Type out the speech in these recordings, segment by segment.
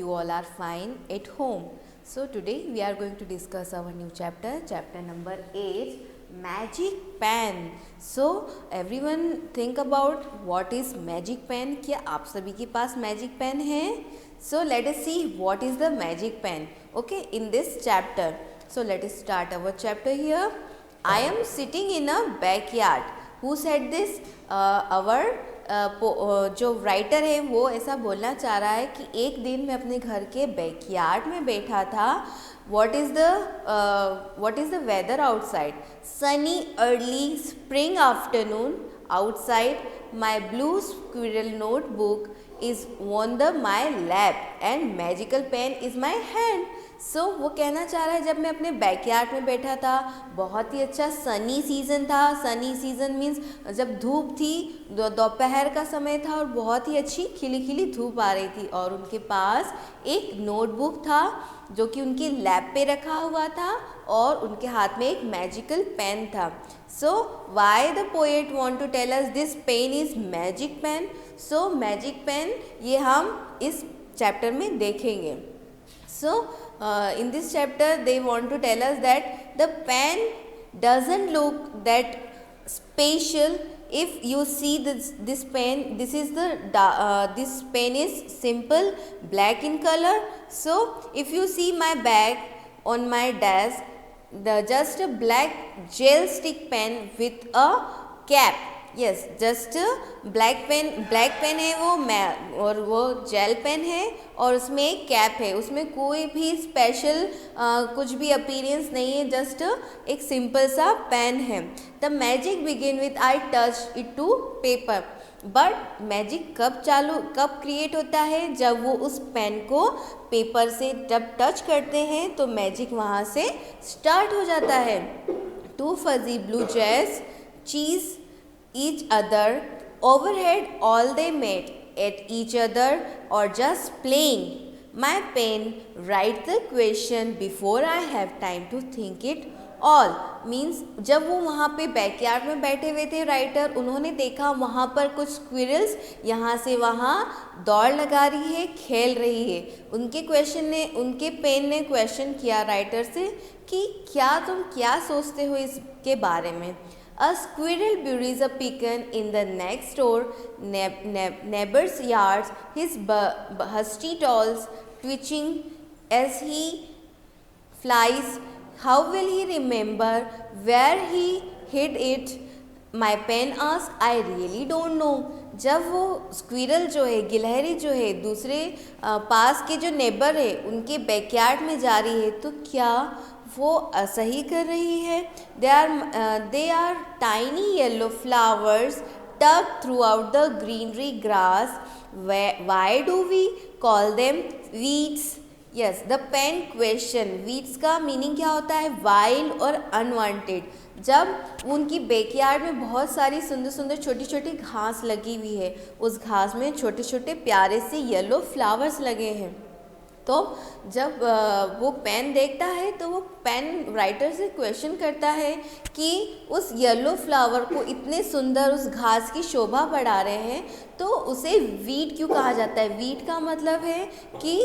you all are fine at home. So today we are going to discuss our new chapter, chapter number 8, magic pen. So everyone think about what is magic pen. क्या आप सभी के पास magic pen है? So let us see what is the magic pen. Okay, in this chapter. So let us start our chapter here. I am sitting in a backyard. Who said this? जो writer है वो ऐसा बोलना चाह रहा है कि एक दिन मैं अपने घर के बैकयार्ड में बैठा था. What is the weather outside? Sunny early spring afternoon outside. My blue squirrel notebook is on my lap and magical pen is my hand. So वो कहना चाह रहा है जब मैं अपने बैकयार्ड में बैठा था, बहुत ही अच्छा सनी सीज़न था. सनी सीज़न मीन्स जब धूप थी, दोपहर का समय था और बहुत ही अच्छी खिली खिली धूप आ रही थी और उनके पास एक नोटबुक था जो कि उनके लैप पे रखा हुआ था और उनके हाथ में एक मैजिकल पेन था. So why the poet want to tell us this pen is magic pen. So magic pen ये हम इस चैप्टर में देखेंगे. So in this chapter they want to tell us that the pen doesn't look that special. If you see this pen, this pen is simple black in color. So if you see my bag on my desk, just a black gel stick pen with a cap. Yes just black pen है वो और वो gel pen है और उसमें एक cap है. उसमें कोई भी स्पेशल कुछ भी अपीयरेंस नहीं है, जस्ट एक सिंपल सा पेन है. The magic begin with I touch it to paper. But magic कब क्रिएट होता है? जब वो उस पेन को पेपर से जब टच करते हैं तो मैजिक वहाँ से स्टार्ट हो जाता है. टू फजी ब्लू जैस चीज़ each other overhead, all they met at each other or just playing. My pen write the question before I have time to think it all. Means जब वो वहाँ पे बैकयार्ड में बैठे हुए थे राइटर, उन्होंने देखा वहाँ पर कुछ स्क्विरल्स यहाँ से वहाँ दौड़ लगा रही है, खेल रही है. उनके पेन ने क्वेश्चन किया राइटर से कि तुम क्या सोचते हो इसके बारे में. A squirrel buries a pecan in the next door neighbor's yard, his husky tails twitching as he flies. How will he remember where he hid it? My pen asks. I really don't know. जब वो squirrel जो है, गिलहरी जो है, दूसरे पास के जो नेबर है उनके बैकयार्ड में जा रही है, तो क्या वो सही कर रही है? They are tiny yellow flowers tucked throughout the greenery grass. Why do we call them weeds? Yes, the pen question. weeds का मीनिंग क्या होता है? वाइल्ड और अनवांटेड. जब उनकी बैकयार्ड में बहुत सारी सुंदर सुंदर छोटी छोटी घास लगी हुई है, उस घास में छोटे छोटे प्यारे से येलो फ्लावर्स लगे हैं, तो जब वो पेन देखता है तो वो पेन राइटर से क्वेश्चन करता है कि उस येलो फ्लावर को इतने सुंदर उस घास की शोभा बढ़ा रहे हैं तो उसे वीड क्यों कहा जाता है? वीड का मतलब है कि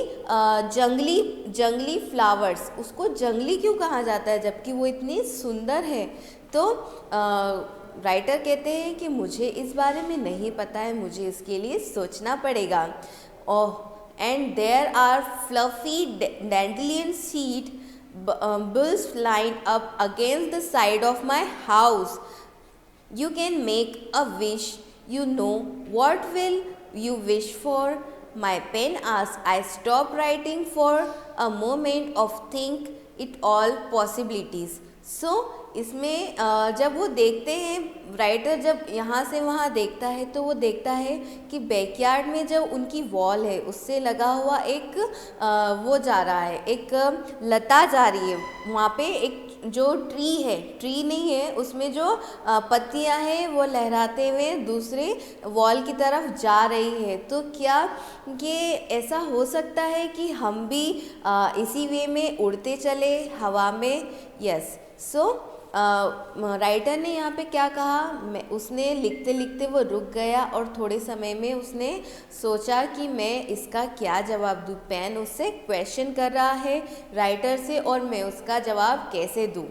जंगली फ्लावर्स, उसको जंगली क्यों कहा जाता है जबकि वो इतनी सुंदर है? तो राइटर कहते हैं कि मुझे इस बारे में नहीं पता है, मुझे इसके लिए सोचना पड़ेगा. And there are fluffy dandelion seed bulbs lined up against the side of my house. You can make a wish. You know what will you wish for? My pen asks. I stop writing for a moment of think it all possibilities. So इसमें जब वो देखते हैं, writer जब यहाँ से वहाँ देखता है तो वो देखता है कि बैकयार्ड में जब उनकी वॉल है उससे लगा हुआ एक वो जा रहा है, एक लता जा रही है. वहाँ पे एक जो ट्री नहीं है, उसमें जो पत्तियाँ हैं वो लहराते हुए दूसरे वॉल की तरफ जा रही है. तो क्या ये ऐसा हो सकता है कि हम भी इसी वे में उड़ते चले हवा में? यस. सो राइटर ने यहाँ पे क्या कहा, मैं उसने लिखते लिखते वो रुक गया और थोड़े समय में उसने सोचा कि मैं इसका क्या जवाब दूँ। पेन उससे क्वेश्चन कर रहा है राइटर से और मैं उसका जवाब कैसे दूँ।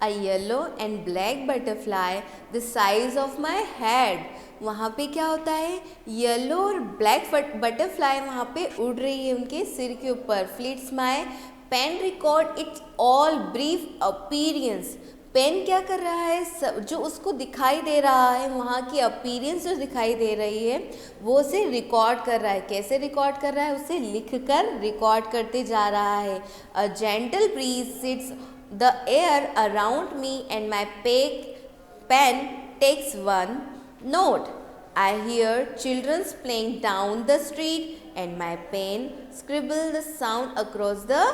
A yellow and black butterfly the size of my head। वहाँ पे क्या होता है, येलो और ब्लैक बटरफ्लाई वहाँ पे उड़ रही है उनके सिर के ऊपर। Flits my pen record its all brief appearance. Pen क्या कर रहा है, जो उसको दिखाई दे रहा है, वहाँ की अपीरियंस जो दिखाई दे रही है वो उसे रिकॉर्ड कर रहा है। कैसे रिकॉर्ड कर रहा है, उसे लिख कर रिकॉर्ड करते जा रहा है। A gentle breeze sits the air around me and my pen takes one note। I hear children playing down the street and my pen scribble the sound across the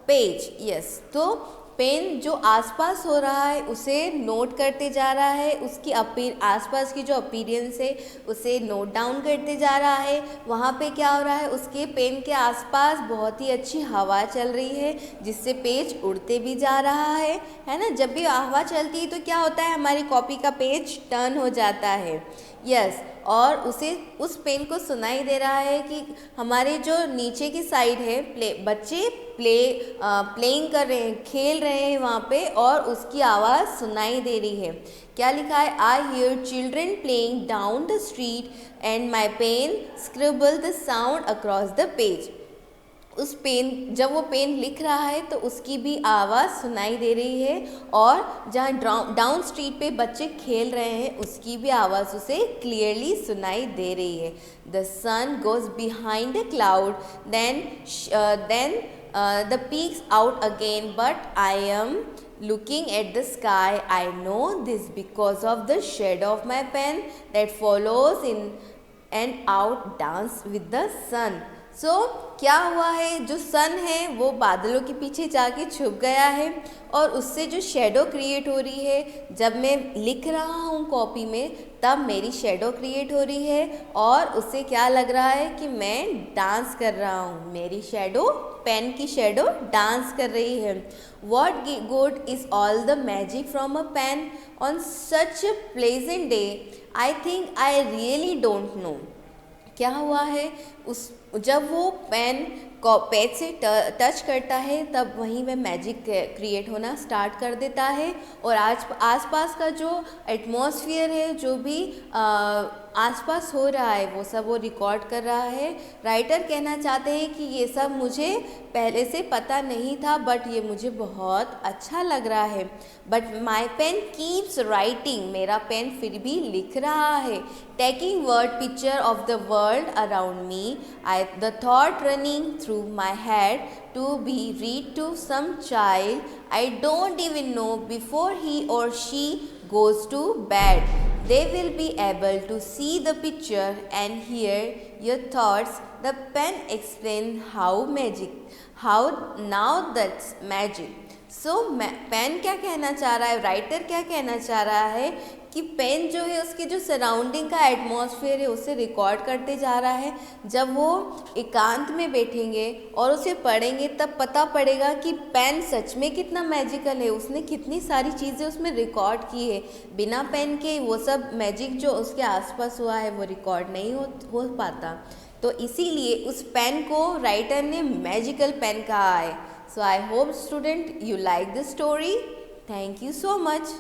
page। yes, तो pen जो आसपास हो रहा है उसे note करते जा रहा है, उसकी आसपास की जो अपीयरेंस है उसे नोट डाउन करते जा रहा है। वहाँ पे क्या हो रहा है, उसके पेन के आसपास बहुत ही अच्छी हवा चल रही है जिससे पेज उड़ते भी जा रहा है ना। जब भी हवा चलती है तो क्या होता है, हमारी कॉपी का पेज टर्न हो जाता है। यस, और उसे उस पेन को सुनाई दे रहा है कि हमारे जो नीचे की साइड है बच्चे प्लेइंग कर रहे हैं, खेल रहे हैं वहाँ पे, और उसकी आवाज़ सुनाई दे रही है। क्या लिखा है, I hear children playing down the street and my pen scribble the sound across the page. उस पेन, जब वो पेन लिख रहा है तो उसकी भी आवाज़ सुनाई दे रही है, और जहाँ डाउन स्ट्रीट पे बच्चे खेल रहे हैं उसकी भी आवाज़ उसे क्लियरली सुनाई दे रही है। The sun goes behind the cloud then the peeks out again but I am looking at the sky। I know this because of the shadow of my pen that follows in and out dance with the sun। क्या हुआ है, जो सन है वो बादलों के पीछे जाके छुप गया है और उससे जो शेडो क्रिएट हो रही है, जब मैं लिख रहा हूँ कॉपी में तब मेरी शेडो क्रिएट हो रही है और उससे क्या लग रहा है कि मैं डांस कर रहा हूँ। मेरी शेडो, पेन की शेडो डांस कर रही है। What good is all the magic from a pen on such a pleasant day? I think I really don't know। क्या हुआ है, उस जब वो पेन पेज से टच करता है तब वहीं में मैजिक क्रिएट होना स्टार्ट कर देता है, और आसपास का जो एटमॉस्फेयर है, जो भी आसपास हो रहा है वो सब वो रिकॉर्ड कर रहा है। राइटर कहना चाहते हैं कि ये सब मुझे पहले से पता नहीं था बट ये मुझे बहुत अच्छा लग रहा है। But my pen keeps writing, मेरा पेन फिर भी लिख रहा है। Taking word picture of the world around me, the thought running through my head to be read to some child I don't even know before he or she goes to bed। They will be able to see the picture and hear your thoughts। The pen explain how now that's magic। Pen क्या कहना चाह रहा है, writer क्या कहना चाह रहा है कि पेन जो है उसके जो सराउंडिंग का एटमॉस्फेयर है उसे रिकॉर्ड करते जा रहा है। जब वो एकांत में बैठेंगे और उसे पढ़ेंगे तब पता पड़ेगा कि पेन सच में कितना मैजिकल है, उसने कितनी सारी चीज़ें उसमें रिकॉर्ड की है। बिना पेन के वो सब मैजिक जो उसके आसपास हुआ है वो रिकॉर्ड नहीं हो पाता। तो इसीलिए उस पेन को राइटर ने मैजिकल पेन कहा है। So I hope student you like this story। Thank you so much।